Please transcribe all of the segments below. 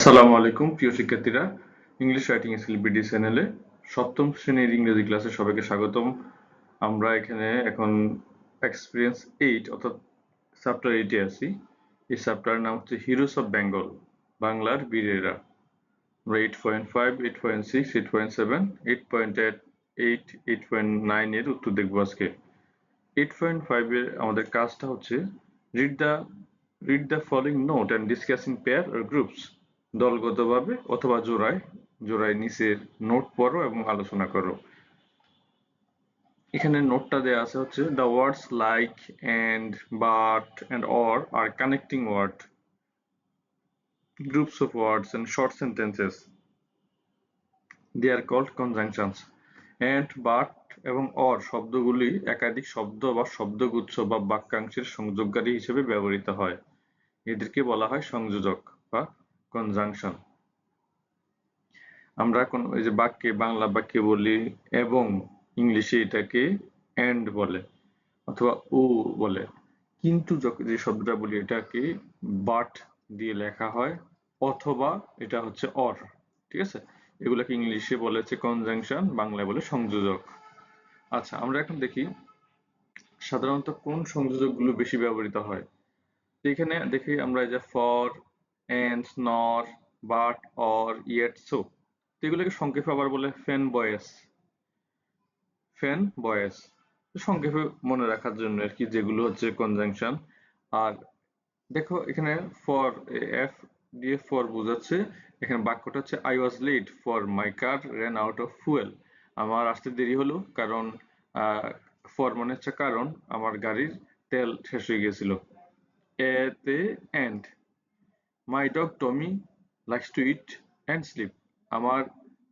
আসসালামু আলাইকুম প্রিয় শিক্ষার্থীরা, ইংলিশ রাইটিং স্কিল বিডি চ্যানেলে সপ্তম শ্রেণীর ইংরেজি ক্লাসে সবাইকে স্বাগতম। আমরা এখানে এখন এক্সপিরিয়েন্স 8 অর্থাৎ চ্যাপ্টার 8 এ আছি। এই চ্যাপ্টারের নাম হচ্ছে হিরোস অফ বেঙ্গল, বাংলার বীরেরা। আমরা 8.5, 8.6, 8.7, 8.8, 8.9 এর উত্তর দেখবো আজকে। 8.5 এর আমাদের কাজটা হচ্ছে read the read the following note and discuss in pair or groups. দলগতভাবে অথবা জোড়ায় জোড়ায় নিচের নোট পড়ো এবং আলোচনা করো। এখানে নোটটা দেয়া আছে হচ্ছে the words like and but and or are connecting word, groups of words and short sentences, they are called conjunctions. And but এবং অর শব্দগুলি একাধিক শব্দ বা শব্দগুচ্ছ বা বাক্যাংশের সংযোগকারী হিসেবে ব্যবহৃত হয়। এদেরকে বলা হয় সংযোজক বা কনজাংশন। আমরা কোন এই যে বাক্যে বাংলা বাক্যে বলি এবং, ইংলিশে এটাকে এন্ড বলে অথবা ও বলে, কিন্তু যে শব্দটা বলি এটাকে বাট দিয়ে লেখা হয় অথবা এটা হচ্ছে অর। ঠিক আছে, এগুলাকে ইংলিশে বলে হচ্ছে কনজাংশন, বাংলায় বলে সংযোজক। আচ্ছা, আমরা এখন দেখি সাধারণত কোন সংযোজকগুলো বেশি ব্যবহৃত হয়। এখানে দেখি আমরা এই যে ফর, এন্ড, নর, বাট, অর, ইয়েট, সো, এগুলোকে সংক্ষেপে আবার বলে ফেন বয়েস। ফেন বয়েস সংক্ষেপে মনে রাখার জন্য আর কি, যেগুলো হচ্ছে কনজাংশন। আর দেখো এখানে ফর, এফ দিয়ে ফর বোঝাচ্ছে, এখানে বাক্যটা হচ্ছে I was late for my car ran out of fuel. আমার আসতে দেরি হলো কারণ ফর মানে হচ্ছে কারণ আমার গাড়ির তেল শেষ হয়ে গেছিল। এতে and, my dog Tommy likes to eat and sleep. আমার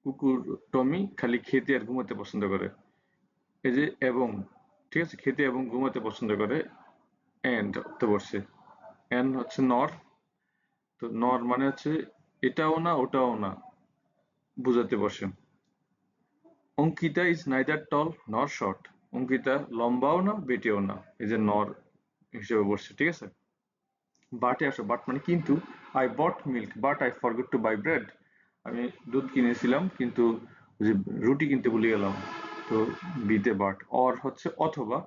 কুকুর টমি খালি খেতে আর ঘুমাতে পছন্দ করে। এই যে এবং, ঠিক আছে, খেতে এবং ঘুমাতে পছন্দ করে, এন্ড তো বসছে। এন্ড হচ্ছে নর, তো নর মানে হচ্ছে এটাও না ওটাও না বুঝাতে বসে। অঙ্কিতা ইজ নাইদার টল নর শর্ট, অঙ্কিতা লম্বাও না বেটেও না, এই যে নর হিসেবে বসছে। ঠিক আছে, বাটে আসো, বাট মানে কিন্তু। I bought milk but I forget to buy bread, আমি দুধ কিনেছিলাম কিন্তু ওই যে রুটি কিনতে ভুলে গেলাম। তো বিতে বাট। অর হচ্ছে অথবা।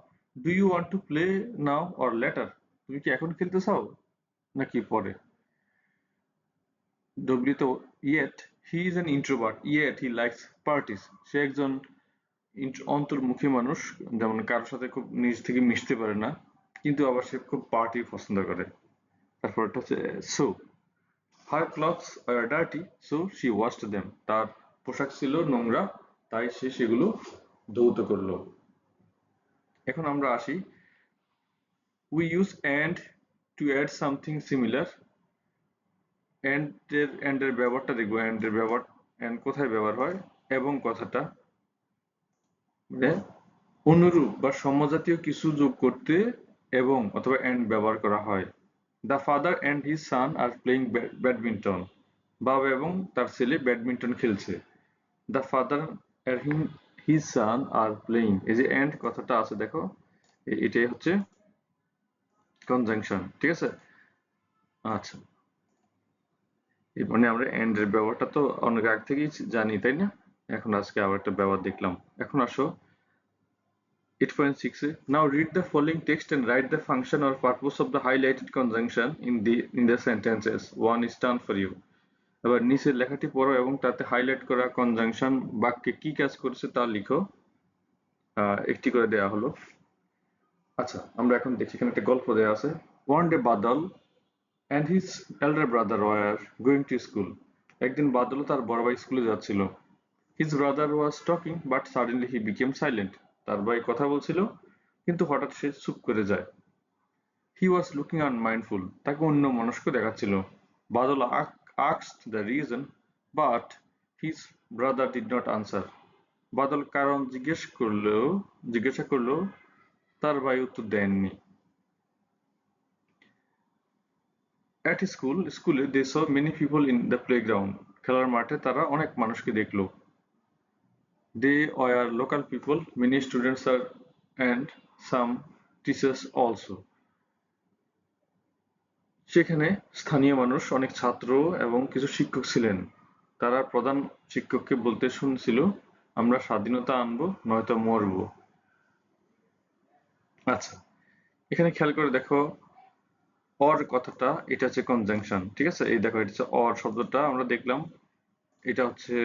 Do you want to play now or later, তুমি কি এখন খেলতে চাও নাকি পরে। ডব্লিউ তো yet, he is an introvert yet he likes parties, সে একজন অন্তর্মুখী মানুষ, যেমন কারোর সাথে খুব নিজ থেকে মিশতে পারে না, কিন্তু আবার সে খুব পার্টি পছন্দ করে। তারপর এটা হচ্ছে so, her clothes were dirty so she washed them, তার পোশাক ছিল নোংরা তাই সে সেগুলো ধৌত করলো। এখন আমরা আসি, we use and to add something similar. And এর ব্যবহারটা দেখবো, এন্ড এর ব্যবহার, এন্ড কোথায় ব্যবহার হয়, এবং কথাটা মানে অনুরূপ বা সমজাতীয় কিছু যোগ করতে এবং অথবা এন্ড ব্যবহার করা হয়। The father and his son are playing badminton, বাবা এবং তার ছেলে ব্যাডমিন্টন খেলছে। The father and his son are playing, এই যে এন্ড কথাটা আছে দেখো, এটাই হচ্ছে কনজাংশন। ঠিক আছে, আচ্ছা, এই মানে আমরা এন্ড এর ব্যবহারটা তো অনেক আগে থেকেই জানি তাই না, এখন আজকে আবার একটা ব্যবহার দেখলাম। এখন আসো 8.6 এ, now read the following text and write the function or purpose of the highlighted conjunction in the sentences. One is done for you. এবার নিচের লেখাটি পড়ো এবং তাতে হাইলাইট করা কনজাংশন বাক্যে কি কাজ করেছে তা লিখো। একটি করে দেয়া হলো। আচ্ছা, আমরা এখন দেখি, এখানে একটা গল্প দেয়া আছে। One day Badal and his elder brother were going to school. একদিন বাদল ও তার বড় ভাই স্কুলে যাচ্ছিল। His brother was talking but suddenly he became silent. তার ভাই কথা বলছিল কিন্তু হঠাৎ সে চুপ করে যায়। He was looking unmindful. তাকে অন্যমনস্ক দেখাচ্ছিল। বাদল asked the reason but his brother did not answer. বাদল কারণ জিজ্ঞাসা করলেও তার ভাই উত্তর দেননি। At স্কুলে they saw many people in the playground. খেলার মাঠে তারা অনেক মানুষকে দেখলো। They were local people, many students are and some teachers also. সেখানে স্থানীয় মানুষ, অনেক ছাত্র এবং কিছু শিক্ষক ছিলেন। তারা প্রধান শিক্ষককে বলতে শুনছিল, আমরা স্বাধীনতা আনবো নয়তো মরবো। আচ্ছা, এখানে খেয়াল করে দেখো, অর কথাটা এটা হচ্ছে কনজাংশন, ঠিক আছে? এই দেখো, এটা হচ্ছে অর শব্দটা আমরা দেখলাম, এটা হচ্ছে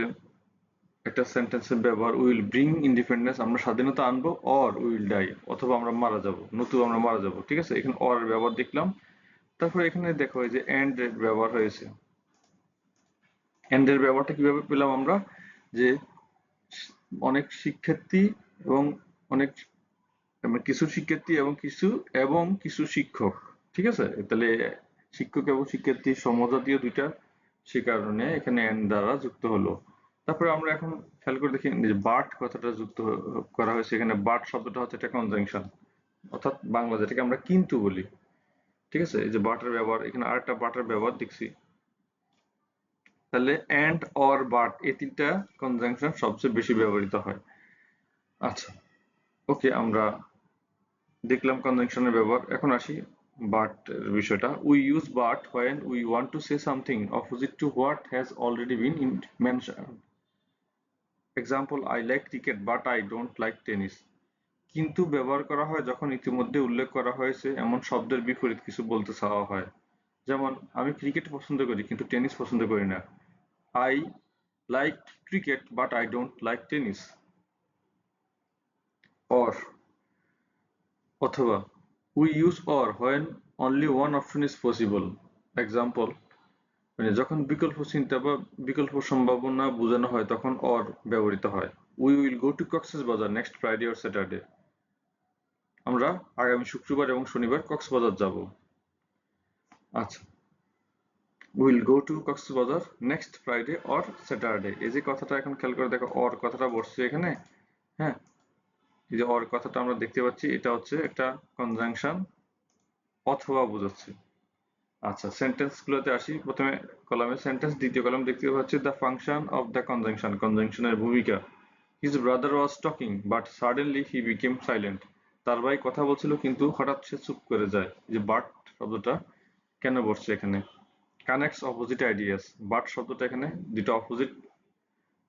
একটা সেন্টেন্সের ব্যবহার। উইল ব্রিং ইন্ডিপেন্ডেন্স, আমরা স্বাধীনতা আনবো, অর উইল ডাই, অথবা আমরা মারা যাব, নতুবা আমরা মারা যাব, ঠিক আছে? এখানে অর এর ব্যবহার দেখলাম। তারপর এখানে দেখো এই যে এন্ড এর ব্যবহার হয়েছে। এন্ড এর ব্যবহারটা কিভাবে পেলাম আমরা? যে অনেক শিক্ষার্থী এবং অনেক কিছু শিক্ষার্থী এবং কিছু শিক্ষক, ঠিক আছে? তাহলে শিক্ষক এবং শিক্ষার্থী সমজাতীয় দুইটা, সে কারণে এখানে এন্ড দ্বারা যুক্ত হলো। তারপরে আমরা এখন খেয়াল করে দেখি যে বাট কথাটা যুক্ত করা হয়েছে এখানে। বাট শব্দটা হচ্ছে একটা কনজাংশন, অর্থাৎ বাংলা যেটাকে আমরা কিন্তু বলি, ঠিক আছে? এই যে বাটের ব্যবহার, এখানে আরেকটা বাটের ব্যবহার দেখছি। তাহলে এন্ড, অর, বাট এই তিনটা কনজাংশন সবচেয়ে বেশি ব্যবহৃত হয়। আচ্ছা, ওকে, আমরা দেখলাম কনজাংশনের ব্যবহার। এখন আসি বাট এর বিষয়টা। We use but when we want to say something opposite to what has already been mentioned. Example, I like cricket but I don't like tennis. কিন্তু ব্যবহার করা হয় যখন ইতিমধ্যে উল্লেখ করা হয়েছে এমন শব্দের বিপরীত কিছু বলতে চাওয়া হয়। যেমন, আমি ক্রিকেট পছন্দ করি কিন্তু টেনিস পছন্দ করি না। I like cricket but I don't like tennis. Or অথবা, we use or when only one option is possible. Example, মানে যখন বিকল্প চিন্তা বা বিকল্প সম্ভাবনা বোঝানো হয় তখন or ব্যবহৃত হয়। We will go to Cox's Bazar next Friday or Saturday. আমরা আগামী শুক্রবার এবং শনিবার কক্সবাজার যাব। আচ্ছা, will go to Cox's Bazar next Friday or Saturday. এই যে কথাটা এখন খেয়াল করে দেখো, অর কথাটা বসছে এখানে। হ্যাঁ, এই যে অর কথাটা আমরা দেখতে পাচ্ছি, এটা হচ্ছে একটা কনজাংশন, অথবা বোঝাচ্ছে। আচ্ছা, সেন্টেন্স গুলোতে আসি। প্রথমে কলামে সেন্টেন্স, দ্বিতীয় কলাম দেখতে পাচ্ছি the function of the conjunction, কনজাংশনের ভূমিকা। His brother was talking but suddenly he became silent. তার ভাই কথা বলছিল কিন্তু হঠাৎ সে চুপ করে যায়। যে বাট শব্দটা কেন বসছে এখানে? Connects opposite ideas. বাট শব্দটা এখানে দুটো অপোজিট,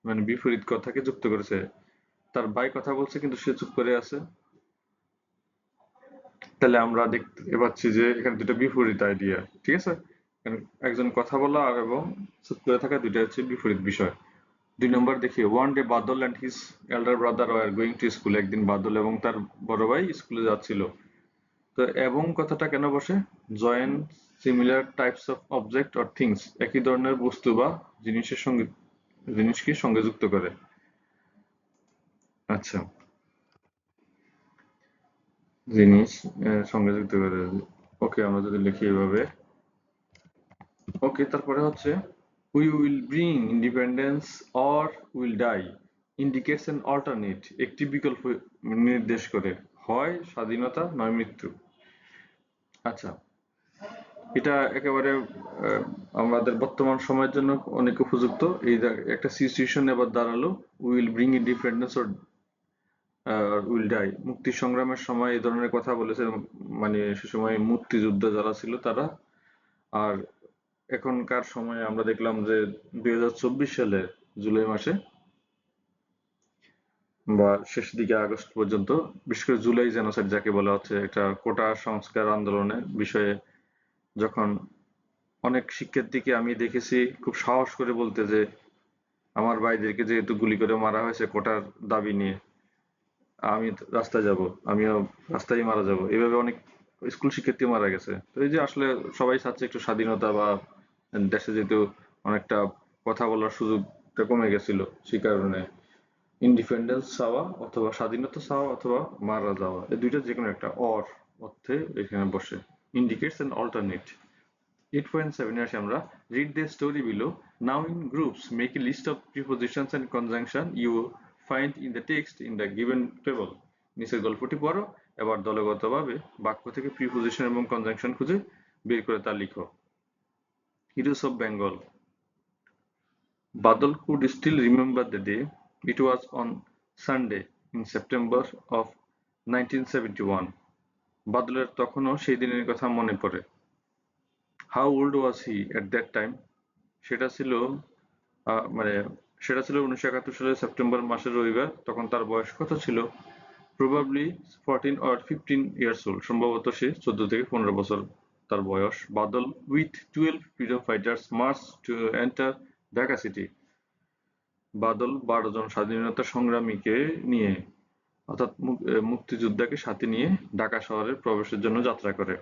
মানে বিপরীত কথাকে যুক্ত করেছে। তার ভাই কথা বলছে কিন্তু সে চুপ করে আছে। তাহলে আমরা দেখতে পাচ্ছি যে এখানে দুটো বিপরীত আইডিয়া, ঠিক আছে? একজন কথা বলা আর এবং চুপ করে থাকা, দুইটা হচ্ছে বিপরীত বিষয়। 2 নম্বর দেখি, one day Badal and his elder brother were going to school. একদিন বাদল এবং তার বড় ভাই স্কুলে যাচ্ছিল। তো এবং কথাটা কেন বসে? Join similar types of object or things, একই ধরনের বস্তু বা জিনিসকে সঙ্গে যুক্ত করে। আচ্ছা, জিনিস সঙ্গে যুক্ত করে। ওকে, আমরা যদি লিখি এভাবে, ওকে। তারপরে হচ্ছে we will bring independence or will die indicates an alternate, একটি বিকল্প নির্দেশ করে, হয় স্বাধীনতা নয় মৃত্যু। আচ্ছা, এটা একেবারে আমাদের বর্তমান সময়ের জন্য অনেক উপযুক্ত। এই একটা সিচুয়েশন এবার দাঁড়ালো, will bring independence or will die. মুক্তি সংগ্রামের সময় এই ধরনের কথা বলেছে, মানে সে সময় মুক্তিযুদ্ধ যারা ছিল তারা। আর এখনকার সময়ে আমরা দেখলাম যে 2024 সালে জুলাই মাসে বা শেষ দিকে আগস্ট পর্যন্ত, বিশেষ করে জুলাই জেনোসাইড যাকে বলা হচ্ছে, একটা কোটা সংস্কার আন্দোলনের বিষয়ে যখন অনেক শিক্ষার্থীকে আমি দেখেছি খুব সাহস করে বলতে যে আমার ভাইদেরকে যেহেতু গুলি করে মারা হয়েছে কোটার দাবি নিয়ে, আমি রাস্তায় যাব, আমিও রাস্তায় মারা যাব, এভাবে অনেক স্কুল শিক্ষার্থী মারা গেছে। তো এই যে আসলে সবাই চাচ্ছে একটু স্বাধীনতা, বা দেশে যেহেতু অনেকটা কথা বলার সুযোগটা কমে গেছিল, সেই কারণে ইন্ডিপেন্ডেন্স চাওয়া অথবা স্বাধীনতা চাওয়া অথবা মারা যাওয়া, এই দুইটা যে কোনো একটা অর অর্থে এখানে বসে। Indicates an alternate. 8.7 এ আসি আমরা। Read the story below. Now in groups, make a list of prepositions and conjunction you find in the text in the given table. নিচের গল্পটি পড়ো, এবার দলগতভাবে বাক্য থেকে প্রিপোজিশন এবং কনজাংশন খুঁজে বের করে তা লিখো। Heroes of Bengal. Badal could still remember the day. It was on Sunday in September of 1971. বাদলের তখনও সেই দিনের কথা মনে পড়ে। How old was he at that time? সেটা ছিল মানে সেটা ছিল 1971 সালের সেপ্টেম্বর মাসের রবিবার। তখন তার বয়স কত ছিল? প্রবাবলি 14 or 15 years old, সম্ভবত সে 14 থেকে 15 বছর তার বয়স। Badal with 12 freedom fighters march to enter Dhaka city. Badal 12 জন স্বাধীনতা সংগ্রামীকে নিয়ে অর্থাৎ মুক্তিযোদ্ধাকে সাথে নিয়ে ঢাকা শহরে প্রবেশের জন্য যাত্রা করে।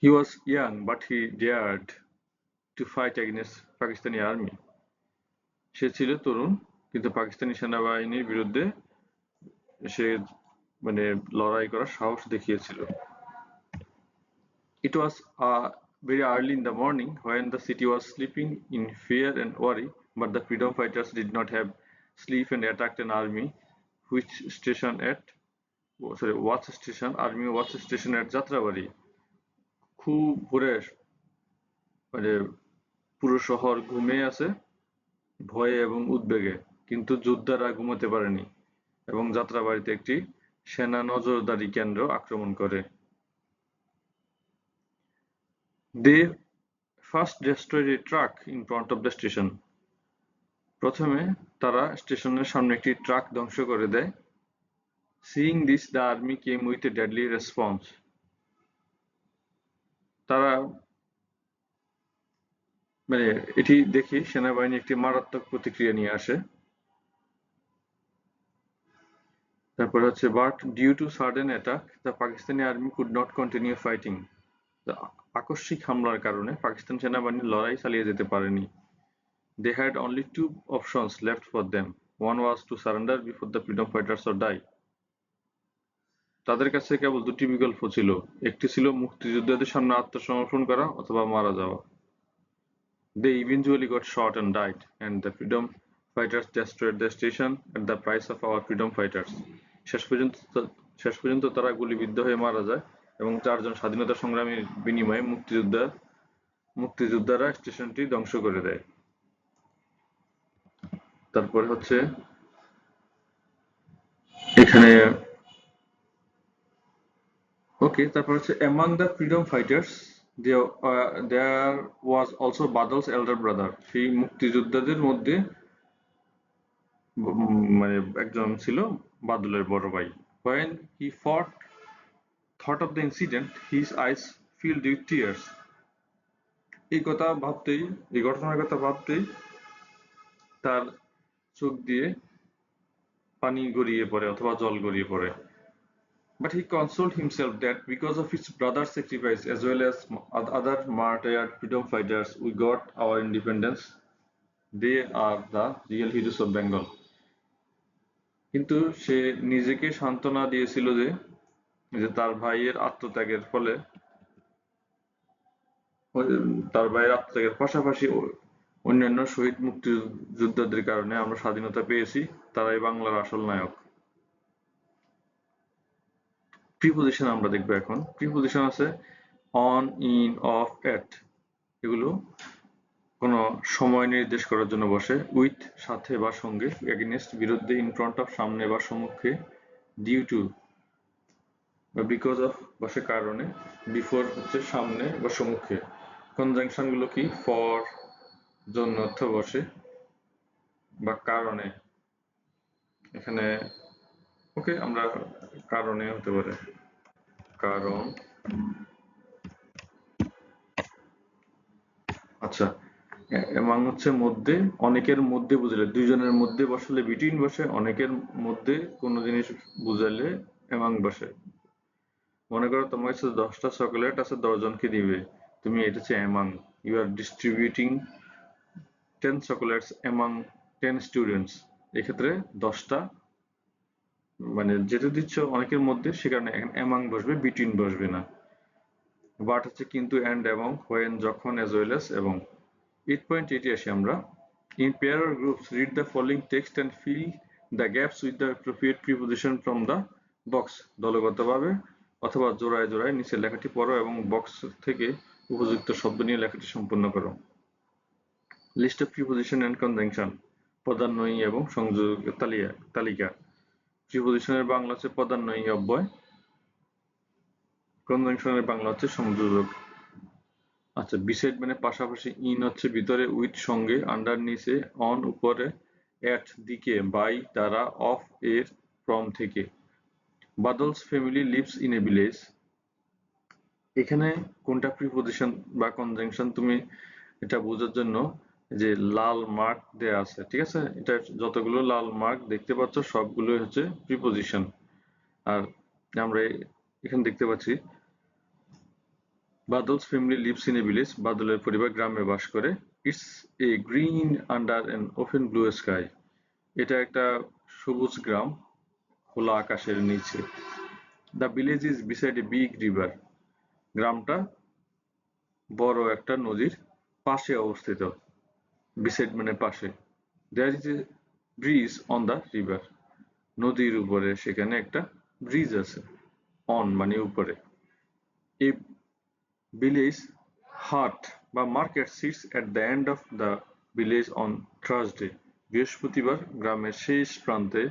He was young but he dared to fight against Pakistani army. সে ছিল তরুণ কিন্তু পাকিস্তানি সেনাবাহিনীর বিরুদ্ধে সে লড়াই করার সাহস দেখিয়েছিল। It was very early in the morning when the city was sleeping in fear and worry, but the freedom fighters did not have sleep and attacked an army which army watch station at Jatrabari. খুব ভোরে পুরো শহর ঘুমিয়ে আছে ভয়ে এবং উদ্বেগে, কিন্তু যোদ্ধারা ঘুমাতে পারেনি এবং যাত্রাবাড়িতে একটি সেনা নজরদারি কেন্দ্র আক্রমণ করে। They first destroyed a truck in front of the station. প্রথমে তারা স্টেশনের সামনে একটি ট্রাক ধ্বংস করে দেয়। Seeing this, the army came with a deadly response. তারা এটি দেখে সেনাবাহিনী একটি মারাত্মক প্রতিক্রিয়া নিয়ে আসে। তারপর হচ্ছে but due to sudden attack, the Pakistani army could not continue fighting. আকস্মিক হামলার কারণে পাকিস্তান সেনাবাহিনী লড়াই চালিয়ে যেতে পারেনি। They had only two options left for them. One was to surrender before the freedom fighters or die. তাদের কাছে কেবল দুটি বিকল্প ছিল, একটি ছিল মুক্তিযোদ্ধাদের সামনে আত্মসমর্পণ করা অথবা মারা যাওয়া। They eventually got shot and died, and the freedom fighters destroyed the station at the price of our freedom fighters. শেষ পর্যন্ত তারা গুলিবিদ্ধ হয়ে মারা যায় এবং 4 জন স্বাধীনতা সংগ্রামীর বিনিময়ে মুক্তিযোদ্ধারা স্টেশনটি ধ্বংস করে দেয়। তারপর হচ্ছে এখানে তারপর হচ্ছে among the freedom fighters there was also Badal's elder brother. সেই মুক্তিযোদ্ধাদের মধ্যে একজন ছিল বাদলের বড় ভাই। When he thought of the incident, his eyes filled with tears. এই ঘটনার কথা ভাবতেই তার চোখ দিয়ে পানি গড়িয়ে পড়ে অথবা জল গড়িয়ে পড়ে। But he consoled himself that because of his brother's sacrifice as well as other martyred freedom fighters, we got our independence. They are the real heroes of Bengal. কিন্তু সে নিজেকে সান্ত্বনা দিয়েছিল যে তার ভাইয়ের আত্মত্যাগের পাশাপাশি অন্যান্য শহীদ মুক্তিযোদ্ধাদের কারণে আমরা স্বাধীনতা পেয়েছি, তারাই বাংলার আসল নায়ক। প্রিপোজিশন আমরা দেখব এখন। প্রিপোজিশন আছে অন, ইন, অফ, এট। এগুলো কোনো সময় নির্দেশ করার জন্য বসে। উইথ সাথে বা সঙ্গে, এগেইনস্ট বিরুদ্ধে, ইন ফ্রন্ট অফ সামনে বা সম্মুখে, ডিউ টু বা বিকজ অফ বসে কারণে, বিফোর হচ্ছে সামনে বা সম্মুখে। কনজাংশন গুলো কি? ফর জন্য অর্থ বসে বা কারণে। এখানে আমরা কারণে হতে পারে, কারণ। আচ্ছা, এমাং হচ্ছে মধ্যে, অনেকের মধ্যে বুঝালে, দুইজনের মধ্যে বসালে বিটুইন বসে, অনেকের মধ্যে কোনো জিনিস বুঝালে এমাং বসে। মনে করো তোমার কাছে 10টা চকলেট আছে, 10 জনকে দিবে, তুমি এটা হচ্ছে among, you are distributing 10 chocolates among 10 students. এক্ষেত্রে 10টা যেটা দিচ্ছ অনেকের মধ্যে, সে কারণে among বসবে, between বসবে না। বাট হচ্ছে কিন্তু, and, এবং, when, যখন, as well as, এবং। 8.8 আসি আমরা। In pair or groups, read the following text and fill the gaps with the appropriate preposition from the box. দলগতভাবে অথবা জোড়ায় জোড়ায় নিচের লেখাটি পড়ো এবং বক্স থেকে উপযুক্ত শব্দ নিয়ে লেখাটি সম্পূর্ণ করো। List of preposition and conjunction, পদান্বয়ী এবং সংযোগের তালিকা। প্রিপোজিশনের বাংলা হচ্ছে পদান্বয়ী অব্যয়। কনজাংশনের বাংলা হচ্ছে সংযোজক। আচ্ছা, বিসাইড মানে পাশাপাশি, ইন হচ্ছে ভিতরে, উইথ সঙ্গে, আন্ডার নিচে, অন উপরে, এট দিকে, বাই দ্বারা, অফ এর, ফ্রম থেকে। Badal's family lives in a village. এখানে কোনটা প্রিপজিশন বা কনজাংশন তুমি এটা বোঝার জন্য যে লাল মার্ক দেয়া আছে, ঠিক আছে, এটা যতগুলো লাল মার্ক দেখতে পাচ্ছ সবগুলোই হচ্ছে প্রিপজিশন। আর আমরা এখানে দেখতে পাচ্ছি Badal's family lives in a village, বাদলের পরিবার গ্রামে বাস করে। It's a green under an open blue sky. এটা একটা সবুজ গ্রাম খোলা আকাশের নিচে। The village is beside a big river. গ্রামটা বড় একটা নদীর পাশে অবস্থিত। বিসাইড মানে পাশে। There is a bridge on the river. নদীর উপরে সেখানে একটা ব্রিজ আছে। অন মানে উপরে। এ ভিলেজ হাট বা market sits at the end of the village on Thursday. বৃহস্পতিবার গ্রামের শেষ প্রান্তে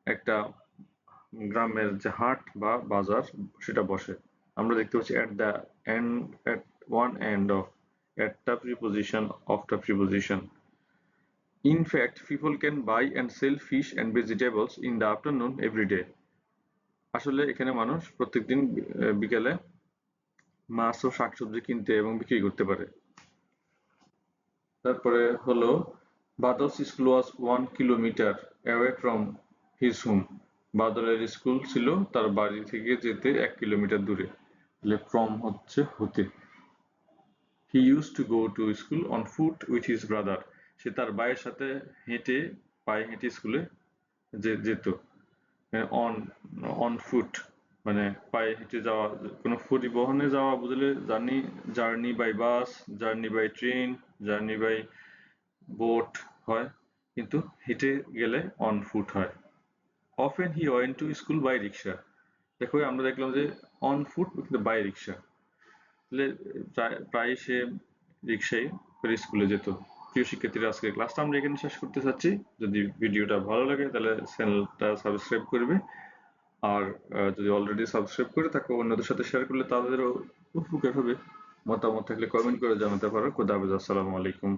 একটা গ্রামের যে হাট বা বাজার সেটা বসে। আমরা দেখতে পাচ্ছি at the end, at one end of, at the preposition of the preposition. In fact, people can buy and sell fish and vegetables in the afternoon every day. আসলে এখানে মানুষ প্রত্যেকদিন বিকেলে মাছ ও শাকসবজি কিনতে এবং বিক্রি করতে পারে। তারপরে হলো Badal's school was 1 kilometre away from his home. বাদলের স্কুল ছিল তার বাড়ি থেকে যেতে 1 কিলোমিটার দূরে। তাহলে ফ্রম হচ্ছে হতে। He use to go to school on foot with his brother. সে তার ভাইয়ের সাথে হেঁটে, পায়ে হেঁটে স্কুলে যেত। অন অন ফুট মানে পায়ে হেঁটে যাওয়া, কোনো পরিবহনে যাওয়া বুঝলে journey by bus, journey by train, journey by boat হয়, কিন্তু হেঁটে গেলে অন ফুট হয়। Often he went to school by rickshaw. দেখো আমরা দেখলাম যে অন ফুট কিন্তু বাই রিক্সা, তাহলে প্রায় সে রিক্সায় করে স্কুলে যেত। প্রিয় শিক্ষার্থীরা, আজকের ক্লাসটা আমরা এখানে শেষ করতে চাচ্ছি। যদি ভিডিওটা ভালো লাগে তাহলে চ্যানেলটা সাবস্ক্রাইব করবে, আর যদি অলরেডি সাবস্ক্রাইব করে থাকো অন্যদের সাথে শেয়ার করলে তাদেরও উপকার হবে। মতামত থাকলে কমেন্ট করে জানাতে পারো। খোদা হাফেজ, আসসালামু আলাইকুম।